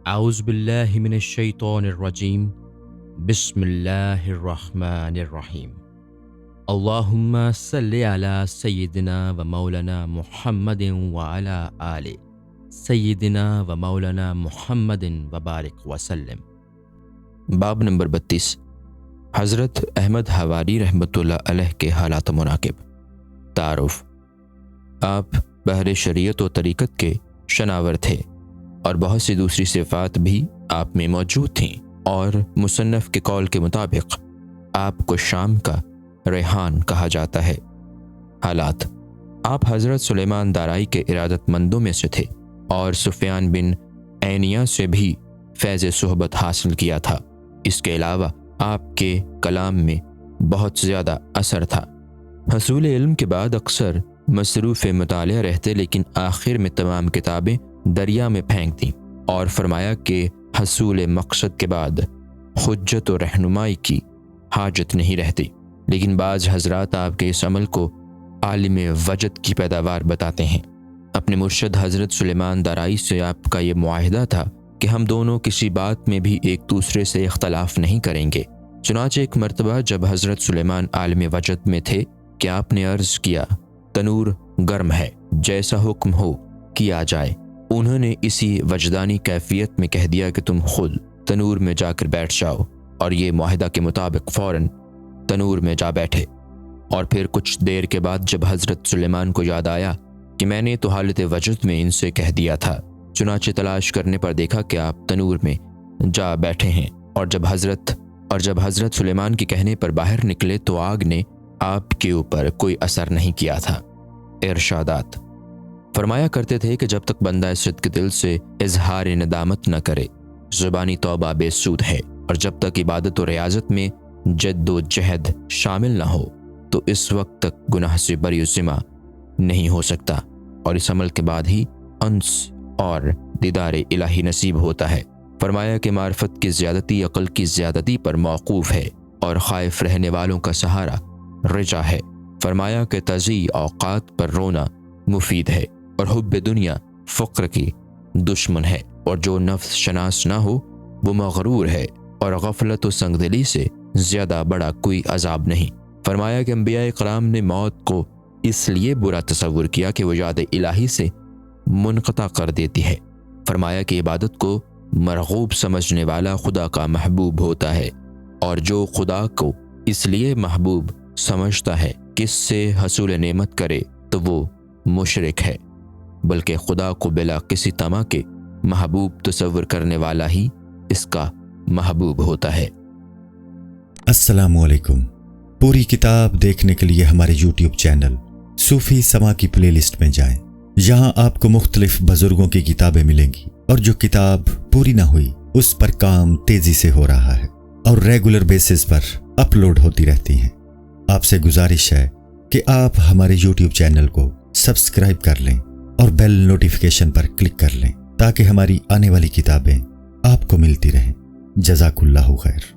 اعوذ باللہ من الشیطان الرجیم بسم اللہ الرحمن الرحیم اللہم صلی علی سیدنا و مولانا محمد وعلی آل سیدنا و مولانا محمد وبارک وسلم۔ باب نمبر 32، حضرت احمد حواری رحمۃ اللہ علیہ کے حالات و مناقب۔ تعارف: آپ بحر شریعت و طریقت کے شناور تھے اور بہت سی دوسری صفات بھی آپ میں موجود تھیں، اور مصنف کے قول کے مطابق آپ کو شام کا ریحان کہا جاتا ہے۔ حالات: آپ حضرت سلیمان دارائی کے ارادت مندوں میں سے تھے اور سفیان بن عینیہ سے بھی فیض صحبت حاصل کیا تھا۔ اس کے علاوہ آپ کے کلام میں بہت زیادہ اثر تھا۔ حصول علم کے بعد اکثر مصروف مطالعہ رہتے، لیکن آخر میں تمام کتابیں دریا میں پھینک دیں اور فرمایا کہ حصول مقصد کے بعد حجت و رہنمائی کی حاجت نہیں رہتی۔ لیکن بعض حضرات آپ کے اس عمل کو عالم وجد کی پیداوار بتاتے ہیں۔ اپنے مرشد حضرت سلیمان دارائی سے آپ کا یہ معاہدہ تھا کہ ہم دونوں کسی بات میں بھی ایک دوسرے سے اختلاف نہیں کریں گے۔ چنانچہ ایک مرتبہ جب حضرت سلیمان عالم وجد میں تھے کہ آپ نے عرض کیا، تنور گرم ہے، جیسا حکم ہو کیا جائے۔ انہوں نے اسی وجدانی کیفیت میں کہہ دیا کہ تم خود تنور میں جا کر بیٹھ جاؤ، اور یہ معاہدہ کے مطابق فوراً تنور میں جا بیٹھے۔ اور پھر کچھ دیر کے بعد جب حضرت سلیمان کو یاد آیا کہ میں نے تو حالت وجد میں ان سے کہہ دیا تھا، چنانچہ تلاش کرنے پر دیکھا کہ آپ تنور میں جا بیٹھے ہیں، اور جب حضرت سلیمان کے کہنے پر باہر نکلے تو آگ نے آپ کے اوپر کوئی اثر نہیں کیا تھا۔ ارشادات: فرمایا کرتے تھے کہ جب تک بندہ صدق دل سے اظہار ندامت نہ کرے، زبانی توبہ بے سود ہے، اور جب تک عبادت و ریاضت میں جد و جہد شامل نہ ہو تو اس وقت تک گناہ سے بری ذمہ نہیں ہو سکتا، اور اس عمل کے بعد ہی انس اور دیدار الہی نصیب ہوتا ہے۔ فرمایا کہ معرفت کی زیادتی عقل کی زیادتی پر موقوف ہے، اور خائف رہنے والوں کا سہارا رجا ہے۔ فرمایا کہ تضیع اوقات پر رونا مفید ہے، اور حب دنیا فقر کی دشمن ہے، اور جو نفس شناس نہ ہو وہ مغرور ہے، اور غفلت و سنگدلی سے زیادہ بڑا کوئی عذاب نہیں۔ فرمایا کہ انبیاء کرام نے موت کو اس لیے برا تصور کیا کہ وہ یاد الہی سے منقطع کر دیتی ہے۔ فرمایا کہ عبادت کو مرغوب سمجھنے والا خدا کا محبوب ہوتا ہے، اور جو خدا کو اس لیے محبوب سمجھتا ہے کہ اس سے حصول نعمت کرے تو وہ مشرک ہے، بلکہ خدا کو بلا کسی طمع کے محبوب تصور کرنے والا ہی اس کا محبوب ہوتا ہے۔ السلام علیکم۔ پوری کتاب دیکھنے کے لیے ہمارے یوٹیوب چینل صوفی سما کی پلے لسٹ میں جائیں۔ یہاں آپ کو مختلف بزرگوں کی کتابیں ملیں گی، اور جو کتاب پوری نہ ہوئی اس پر کام تیزی سے ہو رہا ہے اور ریگولر بیسس پر اپلوڈ ہوتی رہتی ہیں۔ آپ سے گزارش ہے کہ آپ ہمارے یوٹیوب چینل کو سبسکرائب کر لیں اور بیل نوٹیفیکیشن پر کلک کر لیں تاکہ ہماری آنے والی کتابیں آپ کو ملتی رہیں۔ جزاک اللہ خیر۔